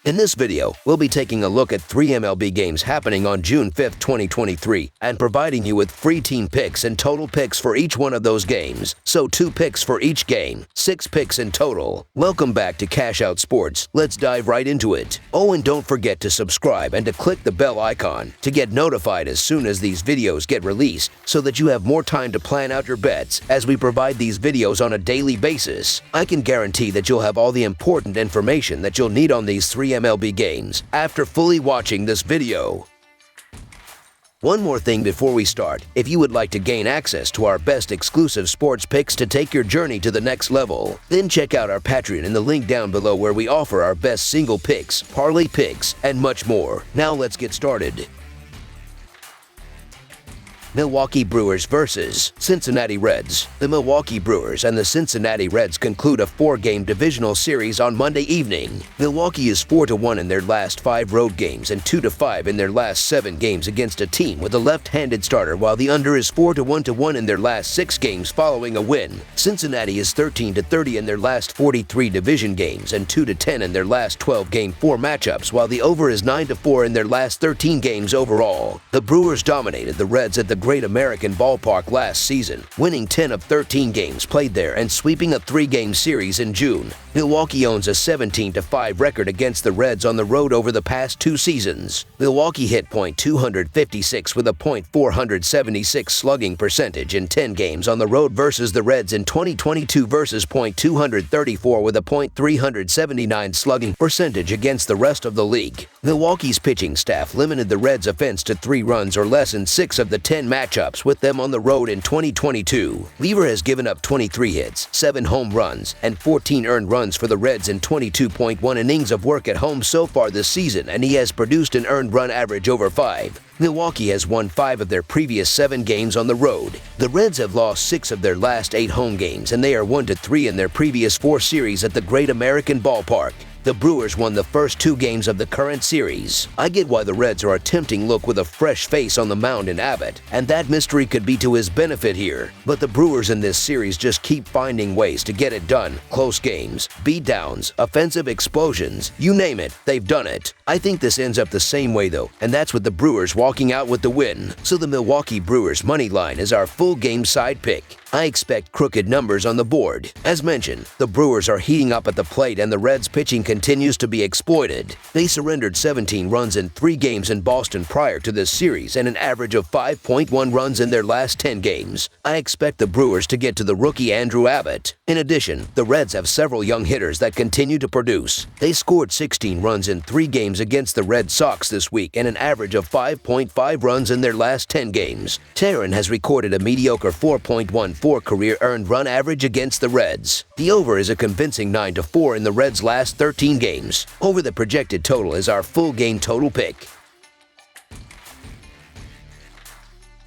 In this video, we'll be taking a look at 3 MLB games happening on June 5, 2023, and providing you with free team picks and total picks for each one of those games. So 2 picks for each game, 6 picks in total. Welcome back to Cash Out Sports. Let's dive right into it. Oh, and don't forget to subscribe and to click the bell icon to get notified as soon as these videos get released so that you have more time to plan out your bets as we provide these videos on a daily basis. I can guarantee that you'll have all the important information that you'll need on these 3 MLB games after fully watching this video. One more thing before we start, if you would like to gain access to our best exclusive sports picks to take your journey to the next level, then check out our Patreon in the link down below where we offer our best single picks, parlay picks, and much more. Now let's get started. Milwaukee Brewers versus Cincinnati Reds. The Milwaukee Brewers and the Cincinnati Reds conclude a 4-game divisional series on Monday evening. Milwaukee is 4-1 in their last 5 road games and 2-5 in their last 7 games against a team with a left-handed starter, while the under is 4-1 in their last 6 games following a win. Cincinnati is 13-30 in their last 43 division games and 2-10 in their last 12 Game 4 matchups, while the over is 9-4 in their last 13 games overall. The Brewers dominated the Reds at the Great American Ballpark last season, winning 10 of 13 games played there and sweeping a 3-game series in June. Milwaukee owns a 17-5 record against the Reds on the road over the past 2 seasons. Milwaukee hit .256 with a .476 slugging percentage in 10 games on the road versus the Reds in 2022 versus .234 with a .379 slugging percentage against the rest of the league. Milwaukee's pitching staff limited the Reds' offense to 3 runs or less in 6 of the 10 matchups with them on the road in 2022. Lever has given up 23 hits, 7 home runs, and 14 earned runs for the Reds in 22.1 innings of work at home so far this season, and he has produced an earned run average over 5. Milwaukee has won 5 of their previous 7 games on the road. The Reds have lost 6 of their last 8 home games, and they are 1-3 in their previous 4 series at the Great American Ballpark. The Brewers won the first 2 games of the current series. I get why the Reds are a tempting look with a fresh face on the mound in Abbott, and that mystery could be to his benefit here. But the Brewers in this series just keep finding ways to get it done. Close games, beatdowns, offensive explosions, you name it, they've done it. I think this ends up the same way though, and that's with the Brewers walking out with the win. So the Milwaukee Brewers money line is our full game side pick. I expect crooked numbers on the board. As mentioned, the Brewers are heating up at the plate and the Reds' pitching continues to be exploited. They surrendered 17 runs in 3 games in Boston prior to this series and an average of 5.1 runs in their last 10 games. I expect the Brewers to get to the rookie Andrew Abbott. In addition, the Reds have several young hitters that continue to produce. They scored 16 runs in 3 games against the Red Sox this week and an average of 5.5 runs in their last 10 games. Taryn has recorded a mediocre 4.14 career earned run average against the Reds. The over is a convincing 9-4 in the Reds' last 13 games. Over the projected total is our full game total pick.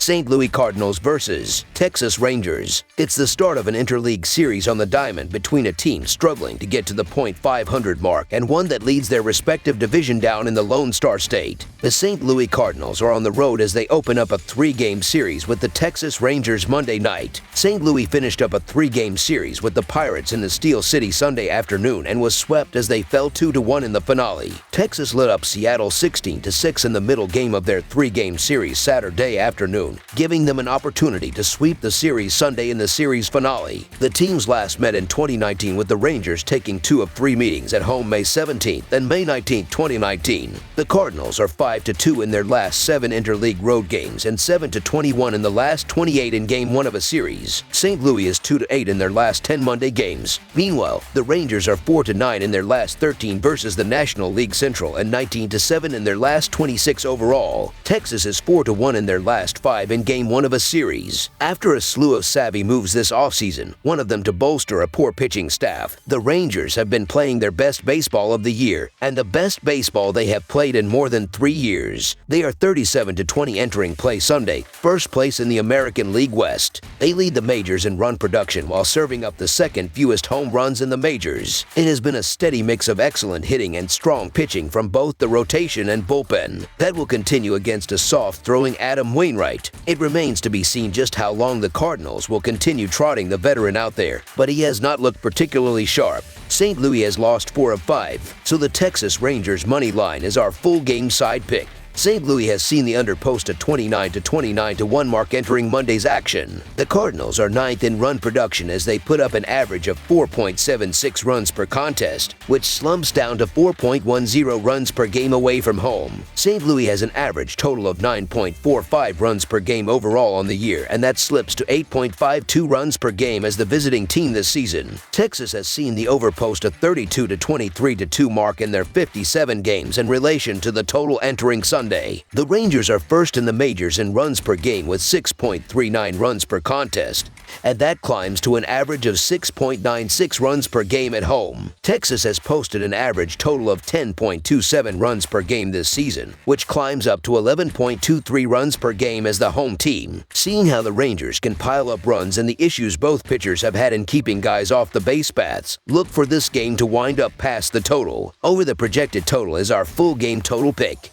St. Louis Cardinals versus Texas Rangers. It's the start of an interleague series on the diamond between a team struggling to get to the .500 mark and one that leads their respective division down in the Lone Star State. The St. Louis Cardinals are on the road as they open up a 3-game series with the Texas Rangers Monday night. St. Louis finished up a 3-game series with the Pirates in the Steel City Sunday afternoon and was swept as they fell 2-1 in the finale. Texas lit up Seattle 16-6 in the middle game of their 3-game series Saturday afternoon, giving them an opportunity to sweep the series Sunday in the series finale. The teams last met in 2019 with the Rangers taking 2 of 3 meetings at home May 17th and May 19th, 2019. The Cardinals are 5-2 in their last 7 interleague road games and 7-21 in the last 28 in Game 1 of a series. St. Louis is 2-8 in their last 10 Monday games. Meanwhile, the Rangers are 4-9 in their last 13 versus the National League Central and 19-7 in their last 26 overall. Texas is 4-1 in their last 5 in Game 1 of a series. After a slew of savvy moves this offseason, one of them to bolster a poor pitching staff, the Rangers have been playing their best baseball of the year, and the best baseball they have played in more than 3 years. They are 37-20 entering play Sunday, first place in the American League West. They lead the majors in run production while serving up the second fewest home runs in the majors. It has been a steady mix of excellent hitting and strong pitching from both the rotation and bullpen. That will continue against a soft-throwing Adam Wainwright. It remains to be seen just how long the Cardinals will continue trotting the veteran out there, but he has not looked particularly sharp. St. Louis has lost 4 of 5, so the Texas Rangers money line is our full game side pick. St. Louis has seen the under post a 29-29-1 mark entering Monday's action. The Cardinals are 9th in run production as they put up an average of 4.76 runs per contest, which slumps down to 4.10 runs per game away from home. St. Louis has an average total of 9.45 runs per game overall on the year, and that slips to 8.52 runs per game as the visiting team this season. Texas has seen the over post a 32-23-2 mark in their 57 games in relation to the total entering Sunday. The Rangers are first in the majors in runs per game with 6.39 runs per contest, and that climbs to an average of 6.96 runs per game at home. Texas has posted an average total of 10.27 runs per game this season, which climbs up to 11.23 runs per game as the home team. Seeing how the Rangers can pile up runs and the issues both pitchers have had in keeping guys off the base paths, look for this game to wind up past the total. Over the projected total is our full game total pick.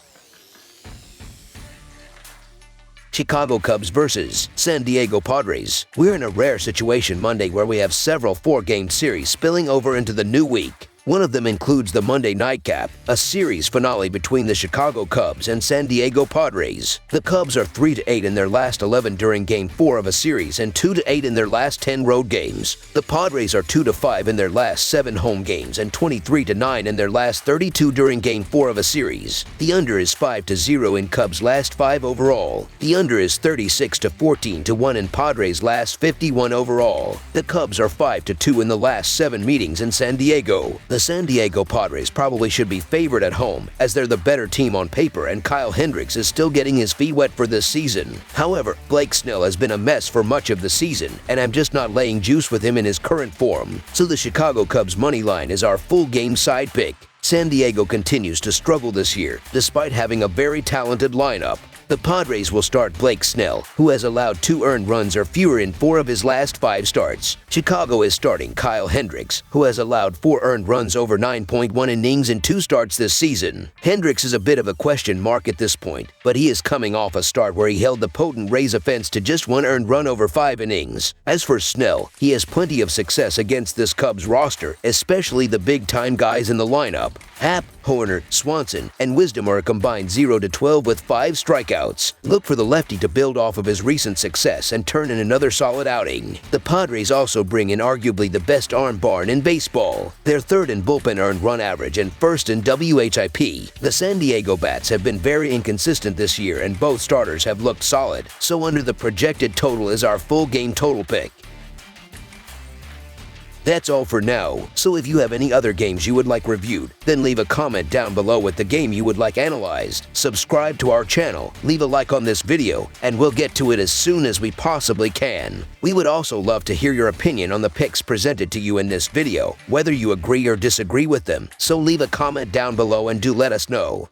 Chicago Cubs versus San Diego Padres. We're in a rare situation Monday where we have several 4-game series spilling over into the new week. One of them includes the Monday nightcap, a series finale between the Chicago Cubs and San Diego Padres. The Cubs are 3-8 in their last 11 during Game 4 of a series and 2-8 in their last 10 road games. The Padres are 2-5 in their last 7 home games and 23-9 in their last 32 during Game 4 of a series. The under is 5-0 in Cubs' last 5 overall. The under is 36-14-1 in Padres' last 51 overall. The Cubs are 5-2 in the last 7 meetings in San Diego. The San Diego Padres probably should be favored at home as they're the better team on paper and Kyle Hendricks is still getting his feet wet for this season. However, Blake Snell has been a mess for much of the season and I'm just not laying juice with him in his current form. So the Chicago Cubs money line is our full game side pick. San Diego continues to struggle this year despite having a very talented lineup. The Padres will start Blake Snell, who has allowed 2 earned runs or fewer in 4 of his last 5 starts. Chicago is starting Kyle Hendricks, who has allowed 4 earned runs over 9.1 innings in 2 starts this season. Hendricks is a bit of a question mark at this point, but he is coming off a start where he held the potent Rays offense to just 1 earned run over 5 innings. As for Snell, he has plenty of success against this Cubs roster, especially the big-time guys in the lineup. Happ, Horner, Swanson, and Wisdom are a combined 0-12 with 5 strikeouts. Look for the lefty to build off of his recent success and turn in another solid outing. The Padres also bring in arguably the best arm barn in baseball. They're 3rd in bullpen earned run average and 1st in WHIP. The San Diego bats have been very inconsistent this year and both starters have looked solid, so under the projected total is our full game total pick. That's all for now, so if you have any other games you would like reviewed, then leave a comment down below with the game you would like analyzed. Subscribe to our channel, leave a like on this video, and we'll get to it as soon as we possibly can. We would also love to hear your opinion on the picks presented to you in this video, whether you agree or disagree with them, so leave a comment down below and do let us know.